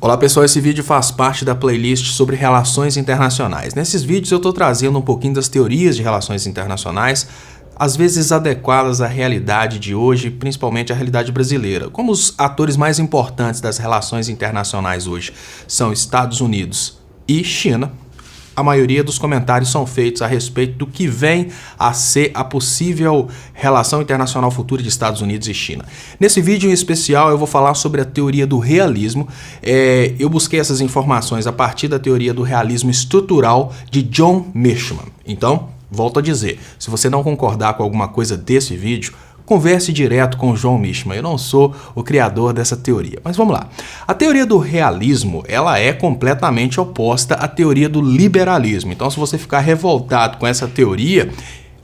Olá pessoal, esse vídeo faz parte da playlist sobre relações internacionais. Nesses vídeos eu estou trazendo um pouquinho das teorias de relações internacionais, às vezes adequadas à realidade de hoje, principalmente à realidade brasileira. Como os atores mais importantes das relações internacionais hoje são Estados Unidos e China, a maioria dos comentários são feitos a respeito do que vem a ser a possível relação internacional futura de Estados Unidos e China. Nesse vídeo em especial eu vou falar sobre a teoria do realismo. Eu busquei essas informações a partir da teoria do realismo estrutural de John Mearsheimer. Então, volto a dizer, se você não concordar com alguma coisa desse vídeo, converse direto com o John Mearsheimer. Eu não sou o criador dessa teoria. Mas vamos lá. A teoria do realismo, ela é completamente oposta à teoria do liberalismo. Então, se você ficar revoltado com essa teoria,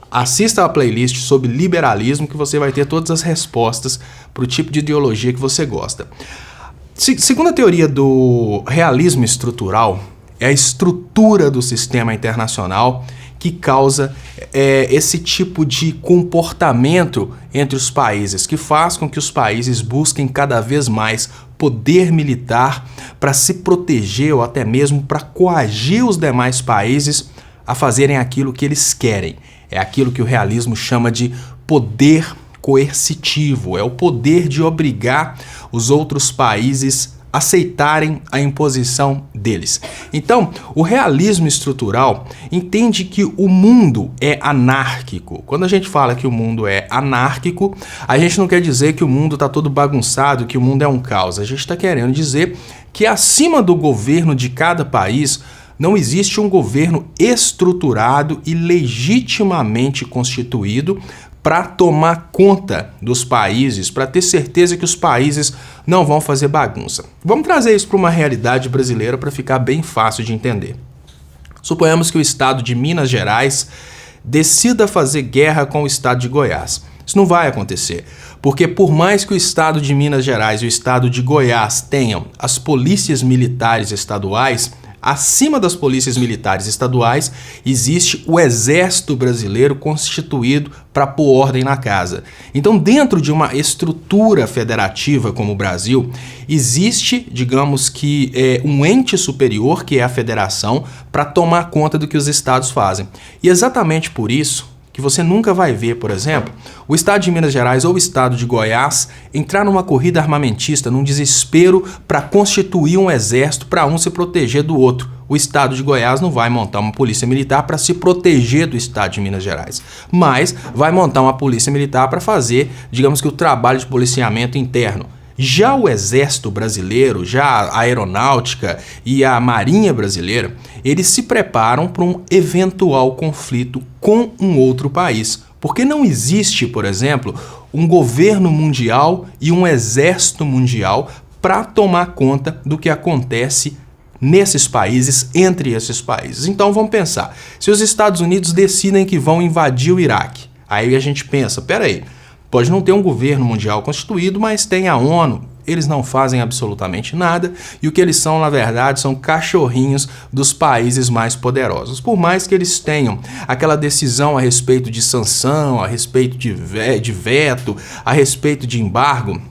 assista a playlist sobre liberalismo que você vai ter todas as respostas para o tipo de ideologia que você gosta. Segundo a teoria do realismo estrutural, é a estrutura do sistema internacional que causa esse tipo de comportamento entre os países, que faz com que os países busquem cada vez mais poder militar para se proteger ou até mesmo para coagir os demais países a fazerem aquilo que eles querem. É aquilo que o realismo chama de poder coercitivo, é o poder de obrigar os outros países aceitarem a imposição deles. Então, o realismo estrutural entende que o mundo é anárquico. Quando a gente fala que o mundo é anárquico, a gente não quer dizer que o mundo está todo bagunçado, que o mundo é um caos. A gente está querendo dizer que acima do governo de cada país não existe um governo estruturado e legitimamente constituído para tomar conta dos países, para ter certeza que os países não vão fazer bagunça. Vamos trazer isso para uma realidade brasileira para ficar bem fácil de entender. Suponhamos que o estado de Minas Gerais decida fazer guerra com o estado de Goiás. Isso não vai acontecer, porque por mais que o estado de Minas Gerais e o estado de Goiás tenham as polícias militares estaduais, acima das polícias militares estaduais, existe o Exército Brasileiro constituído para pôr ordem na casa. Então, dentro de uma estrutura federativa como o Brasil, existe, digamos que, um ente superior, que é a federação, para tomar conta do que os estados fazem. E exatamente por isso que você nunca vai ver, por exemplo, o estado de Minas Gerais ou o estado de Goiás entrar numa corrida armamentista, num desespero para constituir um exército para um se proteger do outro. O estado de Goiás não vai montar uma polícia militar para se proteger do estado de Minas Gerais, mas vai montar uma polícia militar para fazer, digamos que, o trabalho de policiamento interno. Já o Exército Brasileiro, já a Aeronáutica e a Marinha Brasileira, eles se preparam para um eventual conflito com um outro país. Porque não existe, por exemplo, um governo mundial e um exército mundial para tomar conta do que acontece nesses países, entre esses países. Então vamos pensar, se os Estados Unidos decidem que vão invadir o Iraque, aí a gente pensa, peraí, pode não ter um governo mundial constituído, mas tem a ONU. Eles não fazem absolutamente nada e o que eles são, na verdade, são cachorrinhos dos países mais poderosos. Por mais que eles tenham aquela decisão a respeito de sanção, a respeito de veto, a respeito de embargo,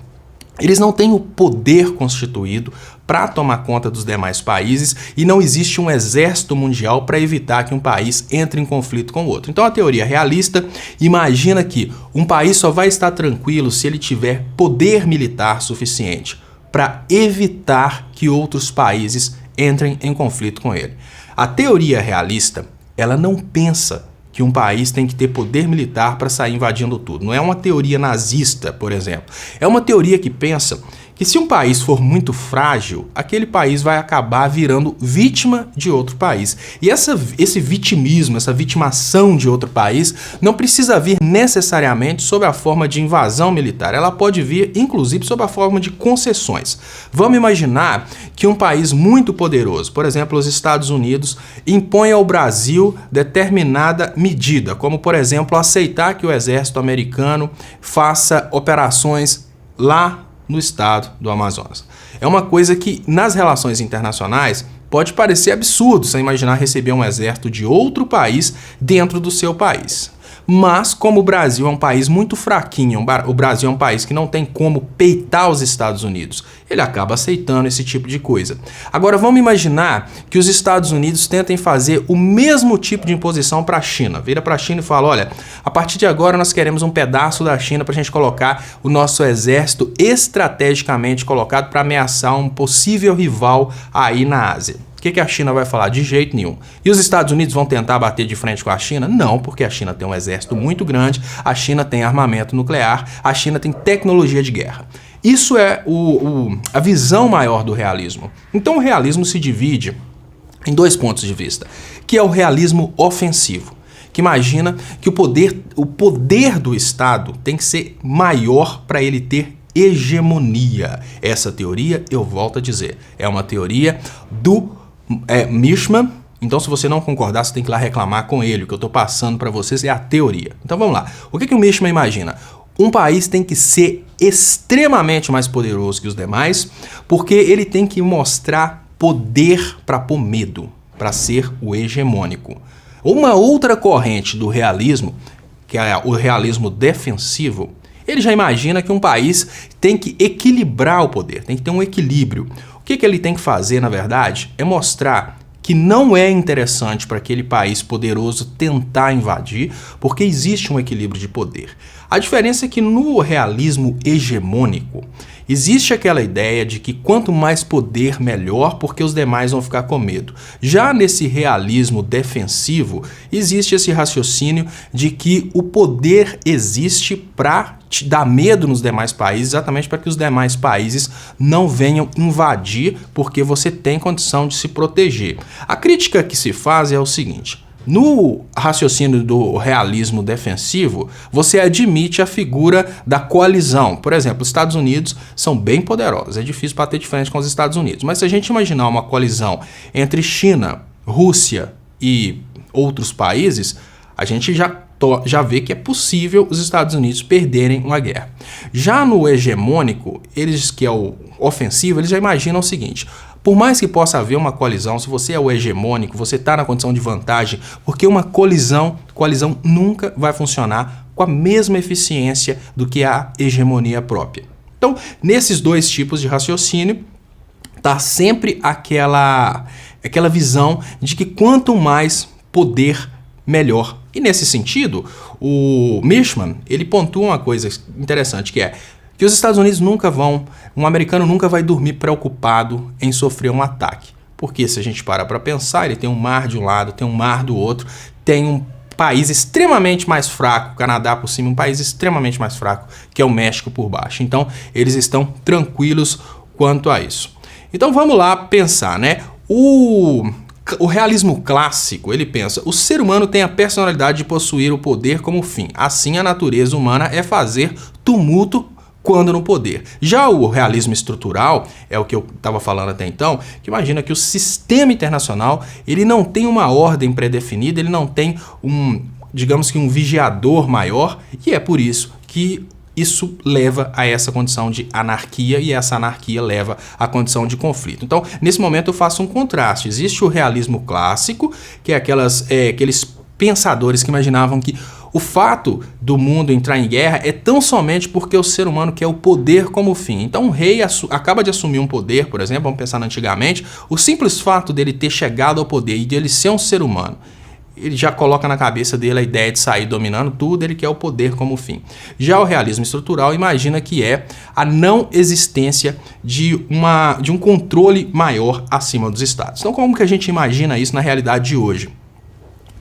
eles não têm o poder constituído para tomar conta dos demais países e não existe um exército mundial para evitar que um país entre em conflito com o outro. Então a teoria realista imagina que um país só vai estar tranquilo se ele tiver poder militar suficiente para evitar que outros países entrem em conflito com ele. A teoria realista, ela não pensa que um país tem que ter poder militar para sair invadindo tudo. Não é uma teoria nazista, por exemplo. É uma teoria que pensa que se um país for muito frágil, aquele país vai acabar virando vítima de outro país. E esse vitimismo, essa vitimação de outro país, não precisa vir necessariamente sob a forma de invasão militar. Ela pode vir, inclusive, sob a forma de concessões. Vamos imaginar que um país muito poderoso, por exemplo, os Estados Unidos, impõe ao Brasil determinada medida, como, por exemplo, aceitar que o exército americano faça operações lá no estado do Amazonas. É uma coisa que, nas relações internacionais, pode parecer absurdo você imaginar receber um exército de outro país dentro do seu país. Mas como o Brasil é um país muito fraquinho, o Brasil é um país que não tem como peitar os Estados Unidos, ele acaba aceitando esse tipo de coisa. Agora vamos imaginar que os Estados Unidos tentem fazer o mesmo tipo de imposição para a China. Vira para a China e fala, olha, a partir de agora nós queremos um pedaço da China para a gente colocar o nosso exército estrategicamente colocado para ameaçar um possível rival aí na Ásia. O que a China vai falar? De jeito nenhum. E os Estados Unidos vão tentar bater de frente com a China? Não, porque a China tem um exército muito grande, a China tem armamento nuclear, a China tem tecnologia de guerra. Isso é a visão maior do realismo. Então o realismo se divide em dois pontos de vista, que é o realismo ofensivo, que imagina que o poder do Estado tem que ser maior para ele ter hegemonia. Essa teoria, eu volto a dizer, é uma teoria do Mischman. Então, se você não concordar, você tem que ir lá reclamar com ele. O que eu estou passando para vocês é a teoria. Então, vamos lá. O que o Mischman imagina? Um país tem que ser extremamente mais poderoso que os demais, porque ele tem que mostrar poder para pôr medo, para ser o hegemônico. Uma outra corrente do realismo, que é o realismo defensivo, ele já imagina que um país tem que equilibrar o poder, tem que ter um equilíbrio. O que ele tem que fazer, na verdade, é mostrar que não é interessante para aquele país poderoso tentar invadir, porque existe um equilíbrio de poder. A diferença é que no realismo hegemônico, existe aquela ideia de que quanto mais poder, melhor, porque os demais vão ficar com medo. Já nesse realismo defensivo, existe esse raciocínio de que o poder existe para te dar medo nos demais países, exatamente para que os demais países não venham invadir, porque você tem condição de se proteger. A crítica que se faz é o seguinte: no raciocínio do realismo defensivo, você admite a figura da coalizão. Por exemplo, os Estados Unidos são bem poderosos, é difícil bater de frente com os Estados Unidos. Mas se a gente imaginar uma coalizão entre China, Rússia e outros países, a gente já vê que é possível os Estados Unidos perderem uma guerra. Já no hegemônico, que é o ofensivo, eles já imaginam o seguinte: por mais que possa haver uma coalizão, se você é o hegemônico, você está na condição de vantagem, porque uma coalizão nunca vai funcionar com a mesma eficiência do que a hegemonia própria. Então, nesses dois tipos de raciocínio, está sempre aquela visão de que quanto mais poder, melhor. E nesse sentido, o Mischman, ele pontua uma coisa interessante, que é que os Estados Unidos um americano nunca vai dormir preocupado em sofrer um ataque. Porque se a gente para pensar, ele tem um mar de um lado, tem um mar do outro, tem um país extremamente mais fraco, o Canadá por cima, um país extremamente mais fraco, que é o México por baixo. Então, eles estão tranquilos quanto a isso. Então, vamos lá pensar, né? O realismo clássico, ele pensa: o ser humano tem a personalidade de possuir o poder como fim. Assim, a natureza humana é fazer tumulto quando no poder. Já o realismo estrutural, é o que eu estava falando até então, que imagina que o sistema internacional, ele não tem uma ordem pré-definida, ele não tem digamos que um vigiador maior, e é por isso que isso leva a essa condição de anarquia, e essa anarquia leva à condição de conflito. Então, nesse momento eu faço um contraste. Existe o realismo clássico, que é aqueles pensadores que imaginavam que o fato do mundo entrar em guerra é tão somente porque o ser humano quer o poder como fim. Então o rei acaba de assumir um poder, por exemplo, vamos pensar antigamente, o simples fato dele ter chegado ao poder e dele ser um ser humano, ele já coloca na cabeça dele a ideia de sair dominando tudo, ele quer o poder como fim. Já o realismo estrutural imagina que é a não existência de um controle maior acima dos estados. Então como que a gente imagina isso na realidade de hoje?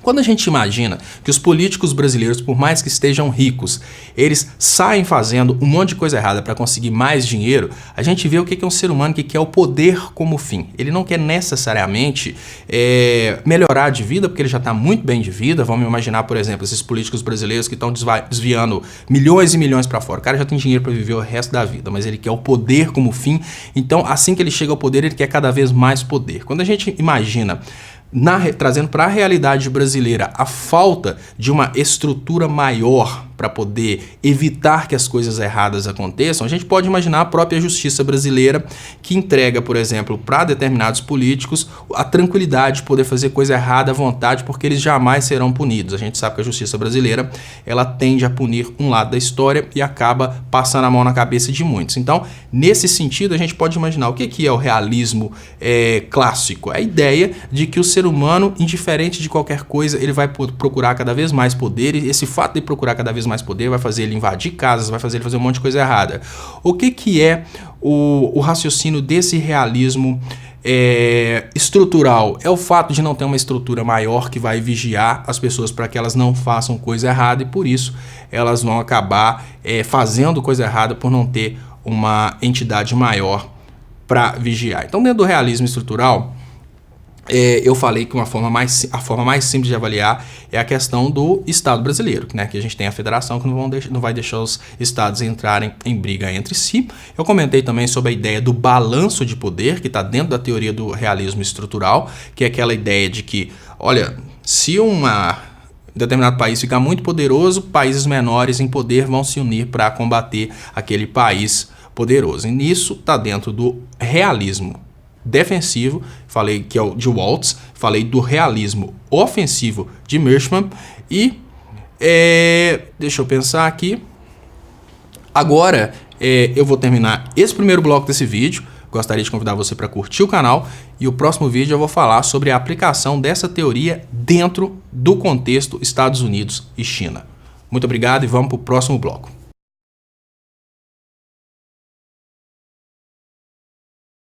Quando a gente imagina que os políticos brasileiros, por mais que estejam ricos, eles saem fazendo um monte de coisa errada para conseguir mais dinheiro, a gente vê o que é um ser humano que quer o poder como fim. Ele não quer necessariamente melhorar de vida, porque ele já está muito bem de vida. Vamos imaginar, por exemplo, esses políticos brasileiros que estão desviando milhões e milhões para fora. O cara já tem dinheiro para viver o resto da vida, mas ele quer o poder como fim. Então, assim que ele chega ao poder, ele quer cada vez mais poder. Quando a gente imagina trazendo para a realidade brasileira a falta de uma estrutura maior para poder evitar que as coisas erradas aconteçam, a gente pode imaginar a própria justiça brasileira, que entrega, por exemplo, para determinados políticos a tranquilidade de poder fazer coisa errada à vontade, porque eles jamais serão punidos. A gente sabe que a justiça brasileira, ela tende a punir um lado da história e acaba passando a mão na cabeça de muitos. Então, nesse sentido, a gente pode imaginar o que é o realismo clássico. É a ideia de que o ser humano, indiferente de qualquer coisa, ele vai procurar cada vez mais poder, e esse fato de procurar cada vez mais poder vai fazer ele invadir casas, vai fazer ele fazer um monte de coisa errada. O que é o raciocínio desse realismo estrutural? É o fato de não ter uma estrutura maior que vai vigiar as pessoas para que elas não façam coisa errada, e por isso elas vão acabar fazendo coisa errada por não ter uma entidade maior para vigiar. Então, dentro do realismo estrutural, eu falei que a forma mais simples de avaliar é a questão do Estado brasileiro, né? Que a gente tem a federação que não vai deixar os estados entrarem em briga entre si. Eu comentei também sobre a ideia do balanço de poder, que está dentro da teoria do realismo estrutural, que é aquela ideia de que, olha, se determinado país ficar muito poderoso, países menores em poder vão se unir para combater aquele país poderoso. E nisso está dentro do realismo defensivo, falei que é o de Waltz, falei do realismo ofensivo de Mirschmann e deixa eu pensar aqui. Agora eu vou terminar esse primeiro bloco desse vídeo. Gostaria de convidar você para curtir o canal, e o próximo vídeo eu vou falar sobre a aplicação dessa teoria dentro do contexto Estados Unidos e China. Muito obrigado e vamos para o próximo bloco.